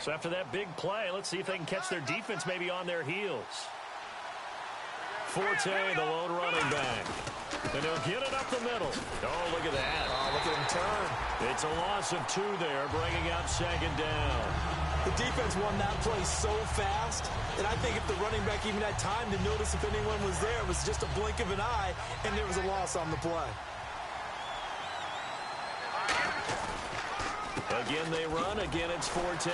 So after that big play, let's see if they can catch their defense maybe on their heels. Forte, the lone running back. And they'll get it up the middle. Oh, look at that. Oh, look at him turn. It's a loss of 2 there, bringing up 2nd down. The defense won that play so fast, and I think if the running back even had time to notice if anyone was there, it was just a blink of an eye, and there was a loss on the play. Again, they run. Again, it's Forte.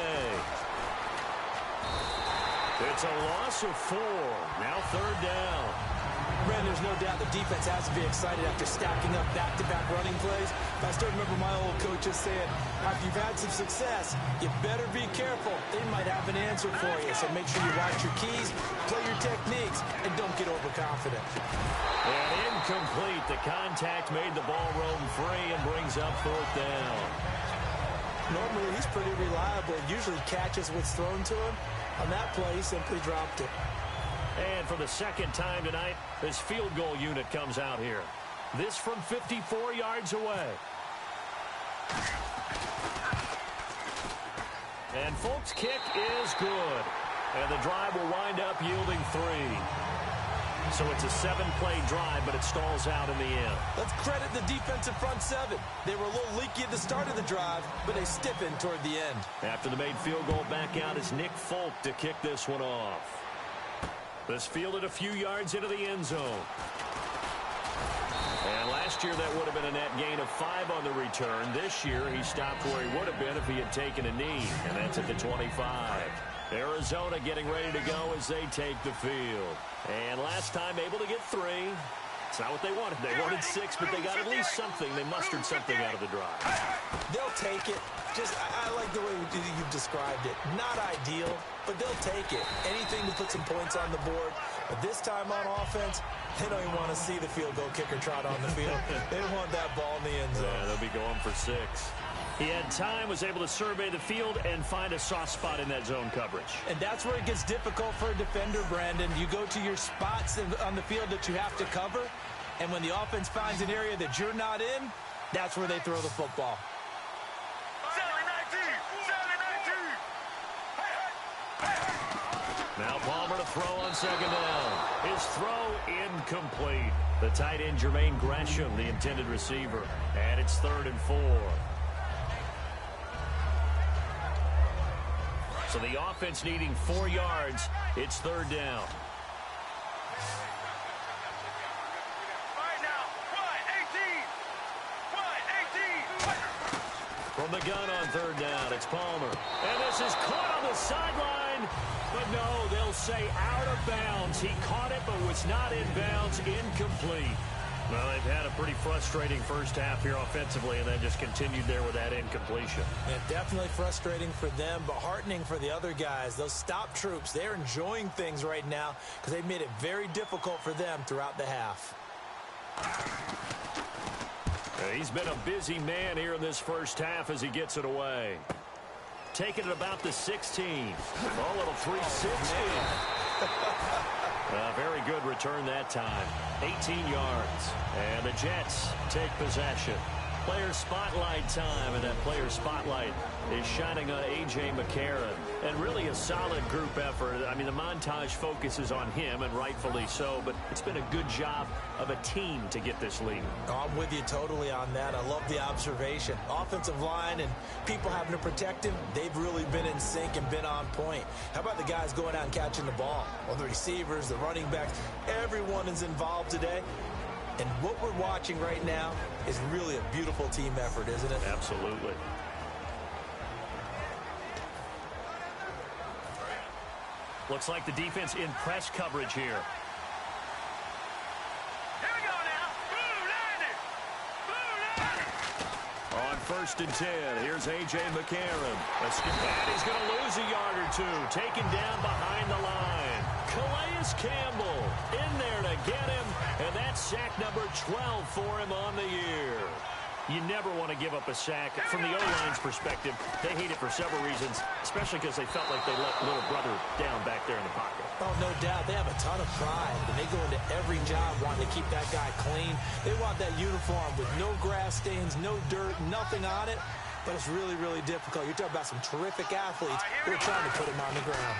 It's a loss of 4. Now 3rd down. Man, there's no doubt the defense has to be excited after stacking up back-to-back running plays. I still remember my old coaches saying, after you've had some success, you better be careful. They might have an answer for you. So make sure you watch your keys, play your techniques, and don't get overconfident. And incomplete. The contact made the ball roam free and brings up 4th down. Normally, he's pretty reliable. Usually catches what's thrown to him. On that play, he simply dropped it. And for the 2nd time tonight, this field goal unit comes out here. This from 54 yards away. And Folk's kick is good. And the drive will wind up yielding 3. So it's a 7-play drive, but it stalls out in the end. Let's credit the defensive front 7. They were a little leaky at the start of the drive, but they stiffened toward the end. After the made field goal, back out is Nick Folk to kick this one off. This fielded a few yards into the end zone. And last year, that would have been a net gain of 5 on the return. This year, he stopped where he would have been if he had taken a knee, and that's at the 25. Arizona getting ready to go as they take the field. And last time, able to get 3. It's not what they wanted. They wanted 6, but they got at least something. They mustered something out of the drive. They'll take it. I like the way you've described it. Not ideal, but they'll take it. Anything to put some points on the board. But this time on offense, they don't even want to see the field goal kicker trot on the field. They want that ball in the end zone. Yeah, they'll be going for 6. He had time, was able to survey the field and find a soft spot in that zone coverage. And that's where it gets difficult for a defender, Brandon. You go to your spots on the field that you have to cover, and when the offense finds an area that you're not in, that's where they throw the football. Now Palmer to throw on 2nd down. His throw incomplete. The tight end Jermaine Gresham, the intended receiver. And it's 3rd and 4. So the offense needing 4 yards. It's 3rd down. From the gun on 3rd down, it's Palmer. And this is caught on the sideline. But no, they'll say out of bounds. He caught it, but was not in bounds. Incomplete. Well, they've had a pretty frustrating first half here offensively, and then just continued there with that incompletion. Yeah, definitely frustrating for them, but heartening for the other guys. Those stop troops, they're enjoying things right now because they've made it very difficult for them throughout the half. He's been a busy man here in this first half as he gets it away. Taking it about the 16. Oh, little 360. Very good return that time. 18 yards. And the Jets take possession. Player spotlight time, and that player spotlight is shining on A.J. McCarron. And really a solid group effort. I mean, the montage focuses on him, and rightfully so, but it's been a good job of a team to get this lead. Oh, I'm with you totally on that. I love the observation. Offensive line and people having to protect him, they've really been in sync and been on point. How about the guys going out and catching the ball? Well, the receivers, the running backs, everyone is involved today. And what we're watching right now is really a beautiful team effort, isn't it? Absolutely. Looks like the defense in press coverage here. Here we go now. Blue landed. Blue landed. On 1st and 10, here's A.J. McCarron. And he's going to lose a yard or 2. Taken down behind the line. Calais Campbell in there to get him. And that's sack number 12 for him on the year. You never want to give up a sack. From the O-line's perspective, they hate it for several reasons, especially because they felt like they let little brother down back there in the pocket. Oh, no doubt. They have a ton of pride, and they go into every job wanting to keep that guy clean. They want that uniform with no grass stains, no dirt, nothing on it. but it's really, really difficult. You're talking about some terrific athletes who are trying to put him on the ground.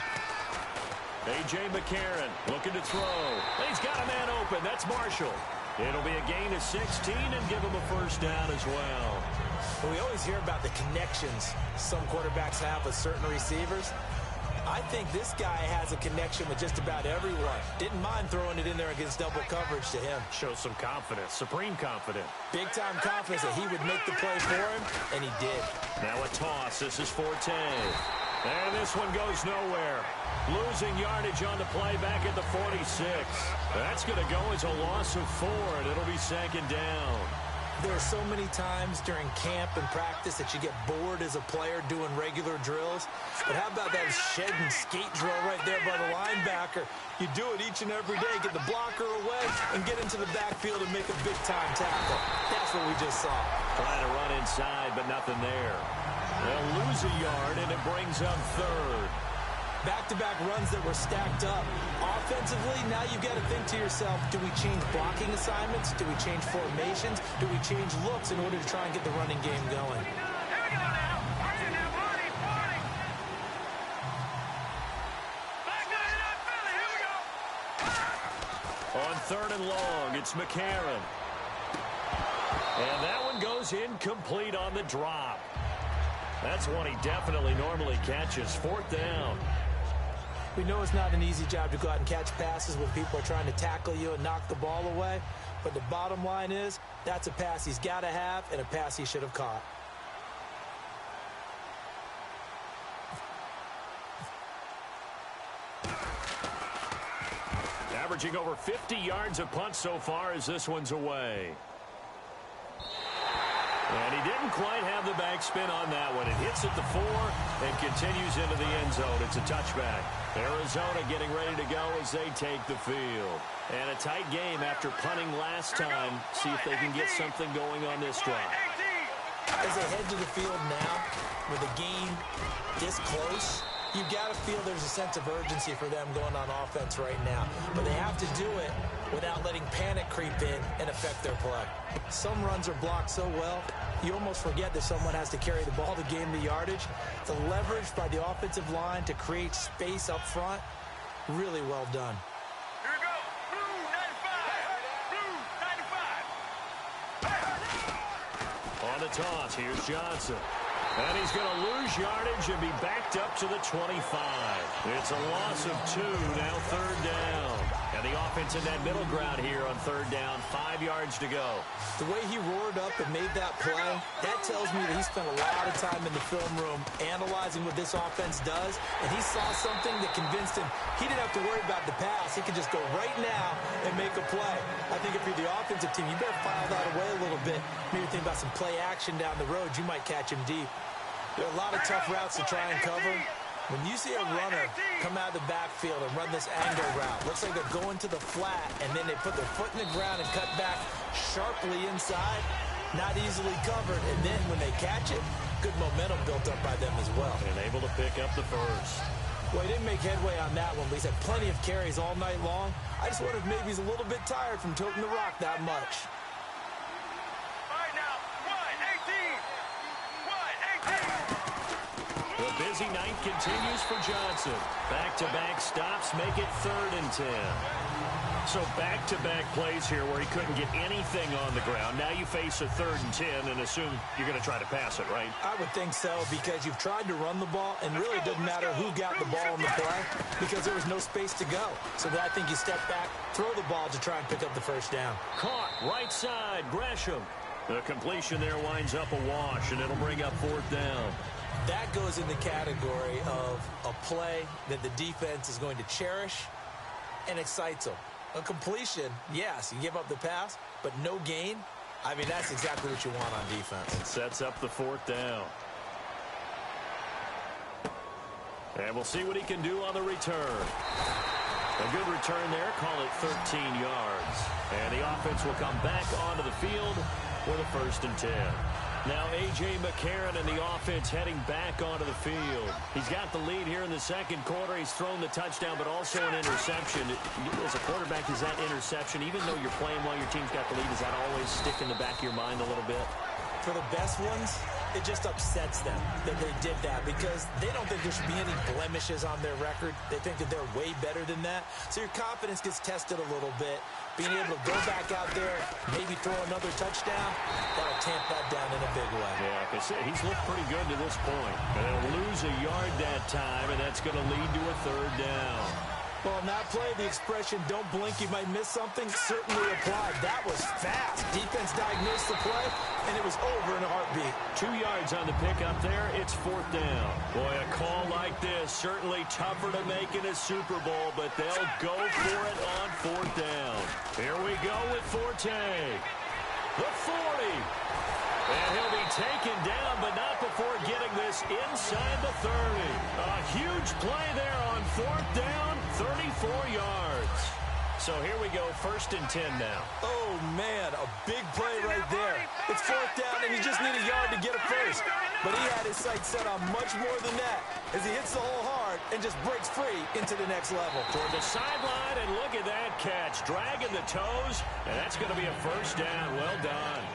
A.J. McCarron looking to throw. He's got a man open. That's Marshall. It'll be a gain of 16 and give him a first down as well. We always hear about the connections some quarterbacks have with certain receivers. I think this guy has a connection with just about everyone. Didn't mind throwing it in there against double coverage to him. Shows some confidence, supreme confidence. Big-time confidence that he would make the play for him, and he did. Now a toss. This is Forte. And this one goes nowhere. Losing yardage on the play back at the 46. That's going to go as a loss of 4, and it'll be second down. There are so many times during camp and practice that you get bored as a player doing regular drills. But how about that shed and skate drill right there by the linebacker? You do it each and every day. Get the blocker away and get into the backfield and make a big-time tackle. That's what we just saw. Trying to run inside, but nothing there. They'll lose a yard, and it brings up third. Back-to-back runs that were stacked up. Offensively, now you've got to think to yourself, do we change blocking assignments? Do we change formations? Do we change looks in order to try and get the running game going? Here we go now. Watch it now. 40, 40. Back line it up, Philly. Here we go. On third and long, it's McCarron. And that one goes incomplete on the drop. That's one he definitely normally catches. Fourth down. We know it's not an easy job to go out and catch passes when people are trying to tackle you and knock the ball away. But the bottom line is, that's a pass he's got to have and a pass he should have caught. Averaging over 50 yards a punt so far as this one's away. And he didn't quite have the backspin on that one. It hits at the 4 and continues into the end zone. It's a touchback. Arizona getting ready to go as they take the field. And a tight game after punting last time. See if they can get something going on this drive. As they head to the field now, with the game this close, you've got to feel there's a sense of urgency for them going on offense right now. But they have to do it without letting panic creep in and affect their play. Some runs are blocked so well, you almost forget that someone has to carry the ball to gain the yardage. The leverage by the offensive line to create space up front, really well done. Here we go. Blue 95. Blue 95. On the toss, here's Johnson. And he's going to lose yardage and be backed up to the 25. It's a loss of 2, now third down. And the offense in that middle ground here on third down, 5 yards to go. The way he roared up and made that play, that tells me that he spent a lot of time in the film room analyzing what this offense does, and he saw something that convinced him he didn't have to worry about the pass. He could just go right now and make a play. I think if you're the offensive team, you better file that away a little bit. Maybe think about some play action down the road. You might catch him deep. There are a lot of tough routes to try and cover. When you see a runner come out of the backfield and run this angle route, looks like they're going to the flat, and then they put their foot in the ground and cut back sharply inside, not easily covered, and then when they catch it, good momentum built up by them as well. And able to pick up the first. Well, he didn't make headway on that one, but he's had plenty of carries all night long. I just wonder if maybe he's a little bit tired from toting the rock that much. All right now. 1-18. 1-18. The busy night continues for Johnson. Back-to-back stops make it 3rd and 10. So back-to-back plays here where he couldn't get anything on the ground. Now you face a 3rd and 10 and assume you're going to try to pass it, right? I would think so, because you've tried to run the ball, and really it doesn't matter who got the ball in the play because there was no space to go. So I think you step back, throw the ball to try and pick up the first down. Caught, right side, Gresham. The completion there winds up a wash, and it'll bring up 4th down. That goes in the category of a play that the defense is going to cherish and excites them. A completion, yes, you give up the pass, but no gain. I mean, that's exactly what you want on defense. It sets up the 4th down. And we'll see what he can do on the return. A good return there, call it 13 yards. And the offense will come back onto the field with a 1st and 10. Now A.J. McCarron and the offense heading back onto the field. He's got the lead here in the second quarter. He's thrown the touchdown, but also an interception. As a quarterback, is that interception, even though you're playing while your team's got the lead, does that always stick in the back of your mind a little bit? For the best ones, it just upsets them that they did that because they don't think there should be any blemishes on their record. They think that they're way better than that. So your confidence gets tested a little bit. Being able to go back out there, maybe throw another touchdown, that'll tamp that down in a big way. Yeah, like I said, he's looked pretty good to this point. And they'll lose a yard that time, and that's going to lead to a third down. Well, on that play, the expression, don't blink, you might miss something, certainly applied. That was fast. Defense diagnosed the play, and it was over in a heartbeat. 2 yards on the pickup there. It's fourth down. Boy, a call like this, certainly tougher to make in a Super Bowl, but they'll go for it on fourth down. Here we go with Forte. The 40. And he'll be taken down, but not before getting this inside the 30. A huge play there on fourth down, 34 yards. So here we go, 1st and 10 now. Oh, man, a big play right there. It's fourth down, and you just need a yard to get it first. But he had his sights set on much more than that as he hits the hole hard and just breaks free into the next level. Toward the sideline, and look at that catch. Dragging the toes, and that's going to be a first down. Well done.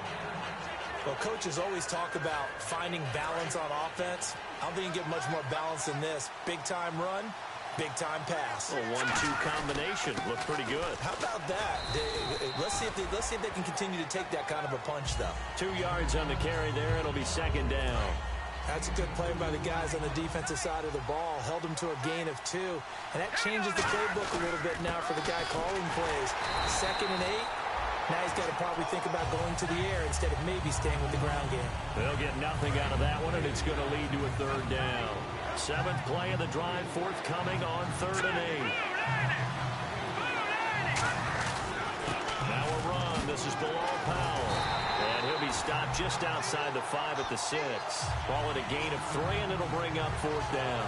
Well, coaches always talk about finding balance on offense. I don't think you can get much more balance than this. Big-time run, big-time pass. A 1-2 combination. Looked pretty good. How about that? Let's see if they can continue to take that kind of a punch, though. 2 yards on the carry there. It'll be second down. That's a good play by the guys on the defensive side of the ball. Held them to a gain of 2. And that changes the playbook a little bit now for the guy calling plays. 2nd and 8. Now he's got to probably think about going to the air instead of maybe staying with the ground game. They'll get nothing out of that one, and it's going to lead to a third down. 7th play of the drive, forthcoming on 3rd and 8. Now a run. This is Bilal Powell. And he'll be stopped just outside the 5 at the 6. Ball at a gain of 3, and it'll bring up 4th down.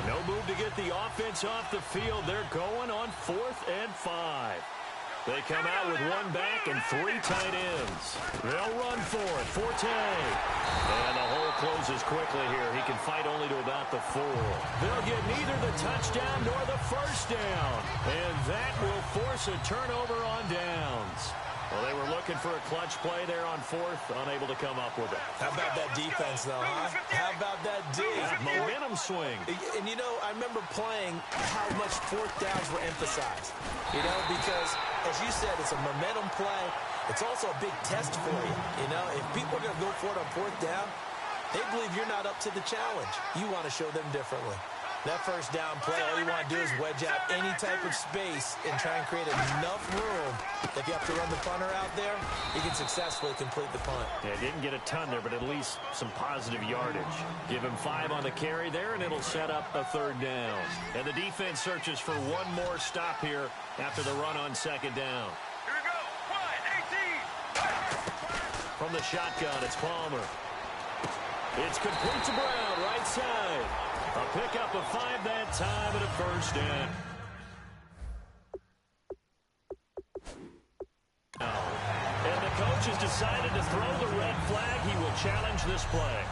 No move to get the offense off the field. They're going on 4th and 5. They come out with 1 back and 3 tight ends. They'll run for it. Forte. And the hole closes quickly here. He can fight only to about the 4. They'll get neither the touchdown nor the first down. And that will force a turnover on downs. Well, they were looking for a clutch play there on 4th, unable to come up with it. How about that defense, though, huh? How about that D? Momentum swing. And, you know, I remember playing how much 4th downs were emphasized. You know, because, as you said, it's a momentum play. It's also a big test for you. You know, if people are going to go for it on 4th down, they believe you're not up to the challenge. You want to show them differently. That first down play, all you want to do is wedge out any type of space and try and create enough room. If you have to run the punter out there, you can successfully complete the punt. Yeah, didn't get a ton there, but at least some positive yardage. Give him 5 on the carry there, and it'll set up a 3rd down. And the defense searches for one more stop here after the run on 2nd down. Here we go. 1, 18. From the shotgun, it's Palmer. It's complete to Brown, right side. A pickup of 5 that time and a first down. And the coach has decided to throw the red flag. He will challenge this play.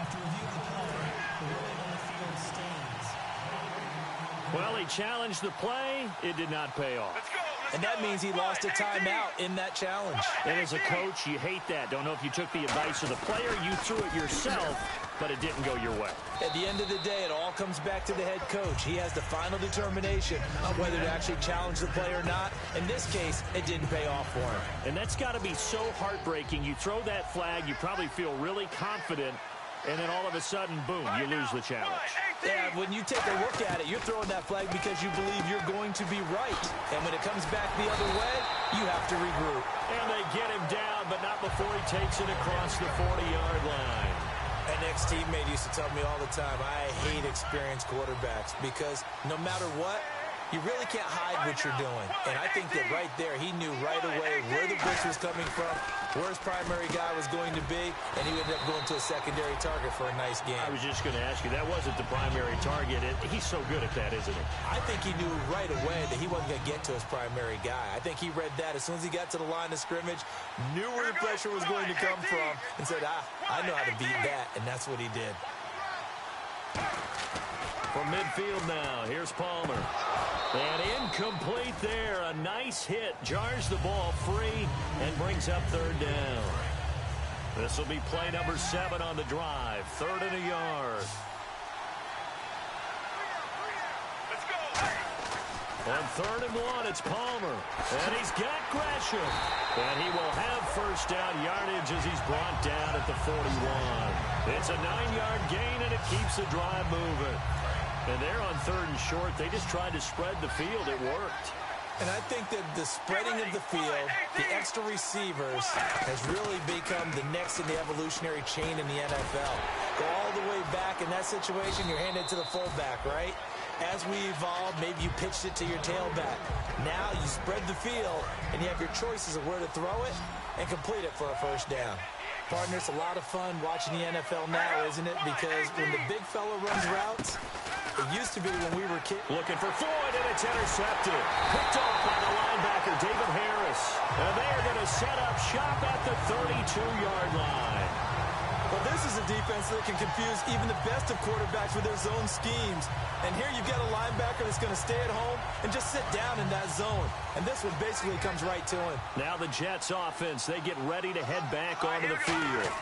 After review of the play, the ruling on the field stands. Well, he challenged the play. It did not pay off. Let's go. And that means he lost a timeout in that challenge. And as a coach, you hate that. Don't know if you took the advice of the player, you threw it yourself, but it didn't go your way. At the end of the day, it all comes back to the head coach. He has the final determination on whether to actually challenge the play or not. In this case, it didn't pay off for him. And that's got to be so heartbreaking. You throw that flag, you probably feel really confident, and then all of a sudden, boom, you lose the challenge. Yeah, when you take a look at it, you're throwing that flag because you believe you're going to be right. And when it comes back the other way, you have to regroup. And they get him down, but not before he takes it across the 40-yard line. An ex-teammate used to tell me all the time, I hate experienced quarterbacks because no matter what, You really can't hide what you're doing. And I think that right there, he knew right away where the blitz was coming from, where his primary guy was going to be, and he ended up going to a secondary target for a nice game. I was just going to ask you, that wasn't the primary target. He's so good at that, isn't he? I think he knew right away that he wasn't going to get to his primary guy. I think he read that as soon as he got to the line of scrimmage, knew where the pressure was going to come from, and said, I know how to beat that, and that's what he did. From midfield now, here's Palmer. And incomplete there. A nice hit. Jars the ball free and brings up third down. This will be play number 7 on the drive. 3rd and a yard. Let's go. On 3rd and 1, it's Palmer. And he's got Gresham. And he will have first down yardage as he's brought down at the 41. It's a 9-yard gain, and it keeps the drive moving. And they're on 3rd and short. They just tried to spread the field. It worked. And I think that the spreading of the field, the extra receivers, has really become the next in the evolutionary chain in the NFL. Go all the way back in that situation, you're handed to the fullback, right? As we evolve, maybe you pitched it to your tailback. Now you spread the field, and you have your choices of where to throw it and complete it for a first down. Partner, it's a lot of fun watching the NFL now, isn't it? Because when the big fella runs routes, it used to be when we were kids. Looking for Floyd, and it's intercepted. Picked off by the linebacker, David Harris. And they are going to set up shop at the 32-yard line. Well, this is a defense that can confuse even the best of quarterbacks with their zone schemes. And here you've got a linebacker that's going to stay at home and just sit down in that zone. And this one basically comes right to him. Now the Jets offense, they get ready to head back onto the field.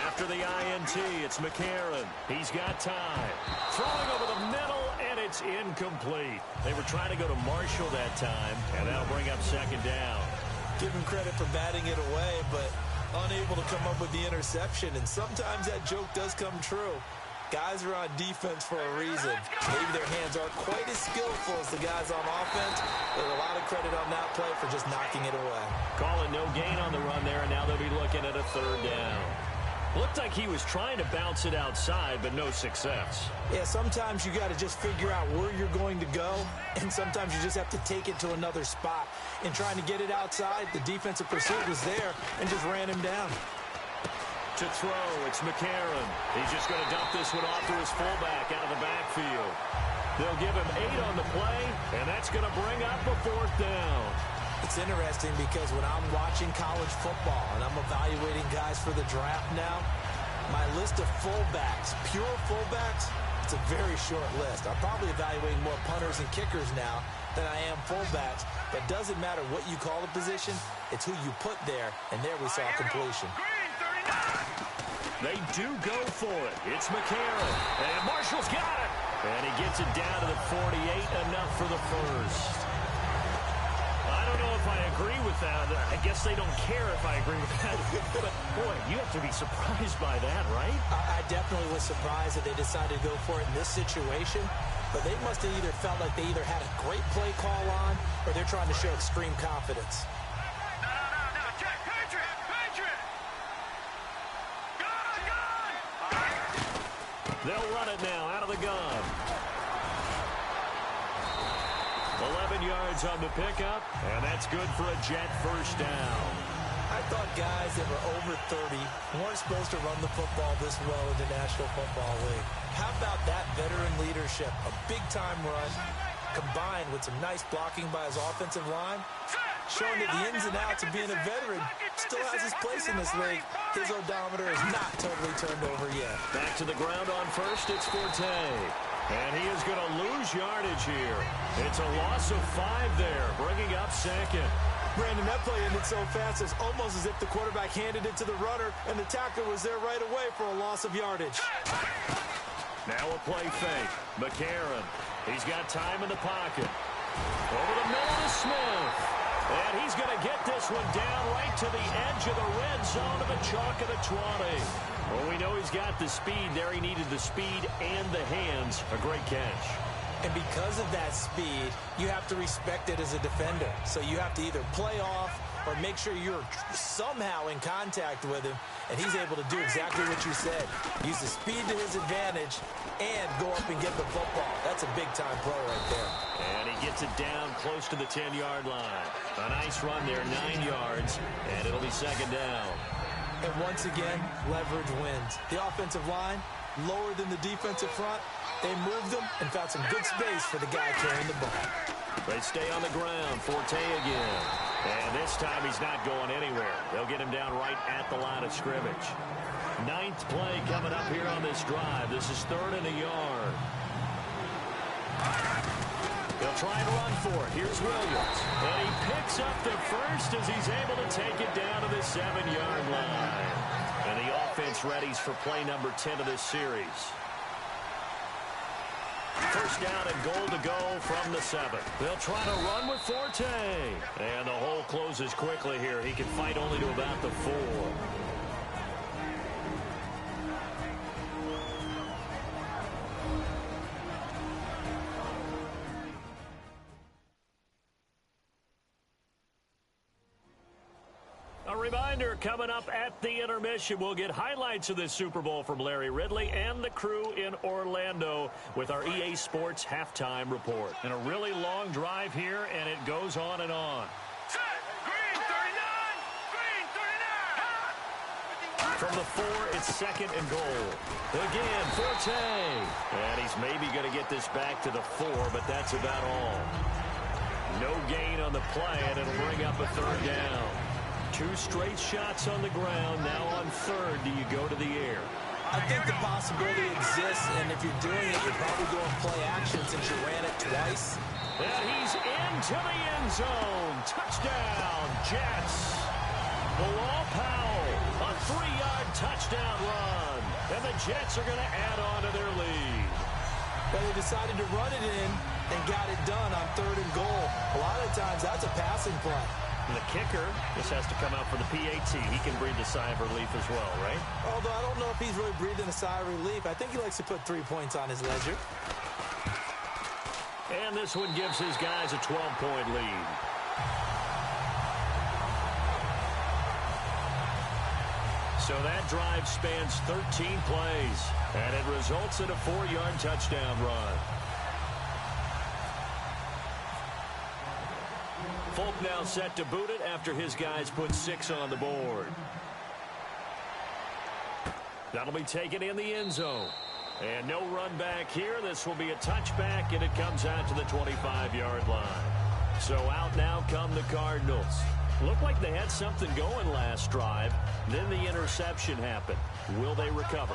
After the INT, it's McCarron. He's got time. Throwing over the middle, and it's incomplete. They were trying to go to Marshall that time, and that'll bring up 2nd down. Give him credit for batting it away, but unable to come up with the interception. And sometimes that joke does come true. Guys are on defense for a reason. Maybe their hands aren't quite as skillful as the guys on offense. There's a lot of credit on that play for just knocking it away. Calling no gain on the run there, and now they'll be looking at a 3rd down. Looked like he was trying to bounce it outside, but no success. Yeah, sometimes you got to just figure out where you're going to go, and sometimes you just have to take it to another spot. In trying to get it outside, the defensive pursuit was there and just ran him down. To throw, it's McCarron. He's just going to dump this one off to his fullback out of the backfield. They'll give him 8 on the play, and that's going to bring up a 4th down. It's interesting because when I'm watching college football and I'm evaluating guys for the draft now, my list of fullbacks, pure fullbacks, it's a very short list. I'm probably evaluating more punters and kickers now than I am fullbacks, but it doesn't matter what you call a position, it's who you put there, and there we saw completion. They do go for it. It's McCarron, and Marshall's got it. And he gets it down to the 48, enough for the first. I don't know if I agree with that. I guess they don't care if I agree with that. But, boy, you have to be surprised by that, right? I definitely was surprised that they decided to go for it in this situation. But they must have either felt like they either had a great play call on or they're trying to show extreme confidence. No, check. Patriot. Gun. They'll run it now out of the gun. 11 yards on the pickup, and that's good for a Jet first down. I thought guys that were over 30 weren't supposed to run the football this well in the National Football League. How about that veteran leadership? A big-time run combined with some nice blocking by his offensive line, showing that the ins and outs of being a veteran still has his place in this league. His odometer is not totally turned over yet. Back to the ground on first, it's Forte. And he is going to lose yardage here. It's a loss of 5 there, bringing up 2nd. Brandon, that play ended so fast, it's almost as if the quarterback handed it to the runner, and the tackler was there right away for a loss of yardage. Now a play fake. McCarron. He's got time in the pocket. Over the middle to Smith. And he's going to get this one down right to the edge of the red zone of the chalk of the 20. Well, we know he's got the speed there. He needed the speed and the hands. A great catch. And because of that speed, you have to respect it as a defender. So you have to either play off or make sure you're somehow in contact with him, and he's able to do exactly what you said. Use the speed to his advantage and go up and get the football. That's a big-time play right there. And he gets it down close to the 10-yard line. A nice run there, 9 yards, and it'll be second down. And once again, leverage wins. The offensive line, lower than the defensive front. They moved them and found some good space for the guy carrying the ball. They stay on the ground. Forte again. And this time he's not going anywhere. They'll get him down right at the line of scrimmage. 9th play coming up here on this drive. This is 3rd and a yard. They'll try and run for it. Here's Williams. And he picks up the first as he's able to take it down to the 7-yard line. And the offense readies for play number 10 of this series. First down and goal to go from the 7. They'll try to run with Forte. And the hole closes quickly here. He can fight only to about the 4. A reminder, coming up at the intermission, we'll get highlights of this Super Bowl from Larry Ridley and the crew in Orlando with our EA Sports halftime report. And a really long drive here, and it goes on and on. Set. Green 39. Green 39. From the 4, it's 2nd and goal. Again, Forte. And he's maybe going to get this back to the 4, but that's about all. No gain on the play, and it'll bring up a 3rd down. 2 straight shots on the ground. Now on 3rd, do you go to the air? I think the possibility exists, and if you're doing it, you're probably going play action since you ran it twice. And he's into the end zone. Touchdown, Jets. Bilal Powell, a 3-yard touchdown run. And the Jets are going to add on to their lead. But they decided to run it in and got it done on 3rd and goal. A lot of times, that's a passing play. The kicker, this has to come out for the PAT. He can breathe a sigh of relief as well, right? Although I don't know if he's really breathing a sigh of relief. I think he likes to put 3 points on his ledger. And this one gives his guys a 12-point lead. So that drive spans 13 plays, and it results in a 4-yard touchdown run. Folk now set to boot it after his guys put 6 on the board. That'll be taken in the end zone. And no run back here. This will be a touchback, and it comes out to the 25-yard line. So out now come the Cardinals. Looked like they had something going last drive. Then the interception happened. Will they recover?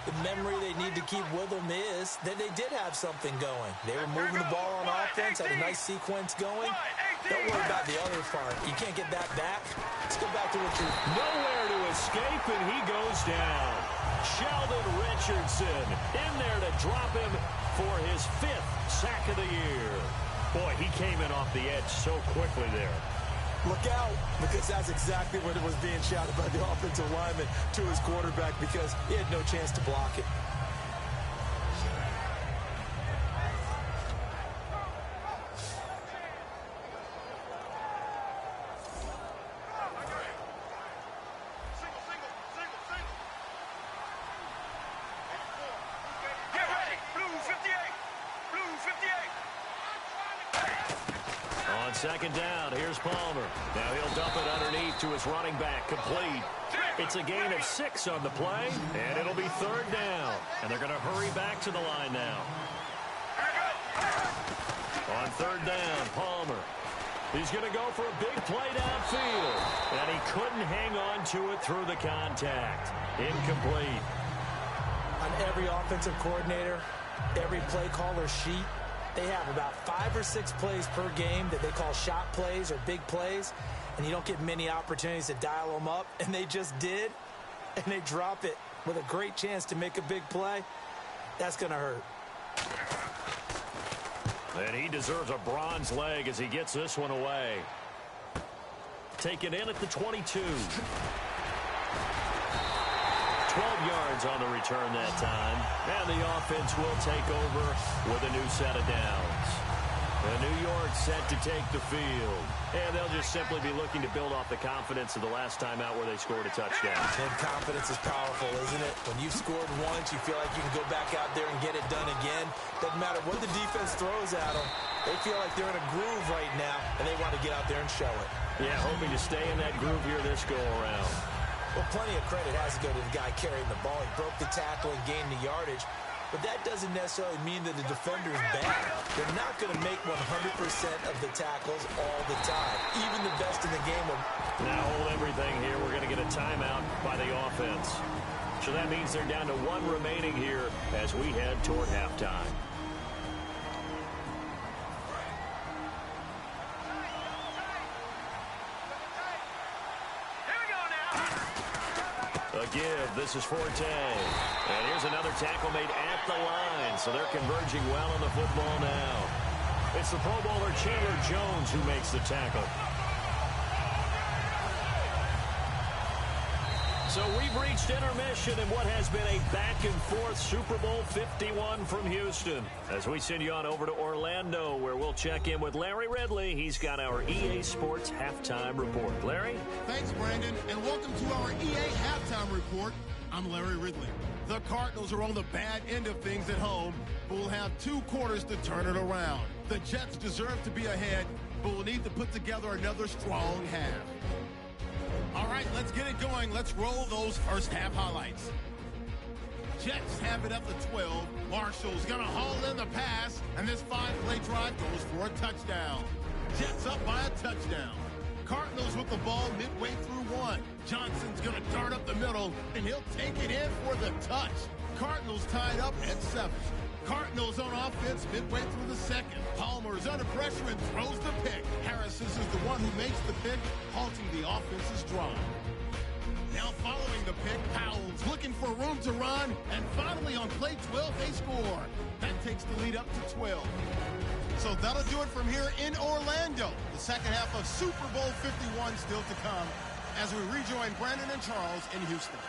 The memory they need to keep with them is that they did have something going. They were moving the ball on offense, had a nice sequence going. Don't worry about the other part. You can't get that back. Let's go back to what you... Nowhere to escape, and he goes down. Sheldon Richardson in there to drop him for his 5th sack of the year. Boy, he came in off the edge so quickly there. Look out, because that's exactly what it was being shouted by the offensive lineman to his quarterback because he had no chance to block it. Get ready. Blue 58. Blue 58. On 2nd down, here's Palmer. Now he'll dump it underneath to his running back. Complete. It's a gain of 6 on the play, and it'll be 3rd down. And they're going to hurry back to the line now. On 3rd down, Palmer. He's going to go for a big play downfield. And he couldn't hang on to it through the contact. Incomplete. On every offensive coordinator, every play caller sheet, they have about 5 or 6 plays per game that they call shot plays or big plays, and you don't get many opportunities to dial them up, and they just did, and they drop it with a great chance to make a big play. That's going to hurt. And he deserves a bronze leg as he gets this one away. Taken in at the 22. 12 yards on the return that time. And the offense will take over with a new set of downs. And New York set to take the field. And they'll just simply be looking to build off the confidence of the last time out where they scored a touchdown. And confidence is powerful, isn't it? When you've scored once, you feel like you can go back out there and get it done again. Doesn't matter what the defense throws at them. They feel like they're in a groove right now, and they want to get out there and show it. Yeah, hoping to stay in that groove here this go-around. Well, plenty of credit has to go to the guy carrying the ball. He broke the tackle and gained the yardage. But that doesn't necessarily mean that the defender's bad. They're not going to make 100% of the tackles all the time. Even the best in the game will... Now hold everything here. We're going to get a timeout by the offense. So that means they're down to one remaining here as we head toward halftime. A give. This is Forte. And here's another tackle made at the line. So they're converging well on the football now. It's the Pro Bowler Chandler Jones who makes the tackle. So we've reached intermission in what has been a back-and-forth Super Bowl 51 from Houston. As we send you on over to Orlando, where we'll check in with Larry Ridley. He's got our EA Sports Halftime Report. Larry? Thanks, Brandon, and welcome to our EA Halftime Report. I'm Larry Ridley. The Cardinals are on the bad end of things at home, but will have 2 quarters to turn it around. The Jets deserve to be ahead, but will need to put together another strong half. All right, let's get it going. Let's roll those first half highlights. Jets have it up to 12. Marshall's going to haul in the pass, and this 5-play drive goes for a touchdown. Jets up by a touchdown. Cardinals with the ball midway through 1. Johnson's going to dart up the middle, and he'll take it in for the touch. Cardinals tied up at 7. Cardinals on offense midway through the 2nd. Palmer's under pressure and throws the pick. Harris is the one who makes the pick, halting the offense's drive. Now following the pick, Powell's looking for room to run, and finally on play 12 they score. That takes the lead up to 12. So that'll do it from here in Orlando. The second half of Super Bowl 51 still to come as we rejoin Brandon and Charles in Houston.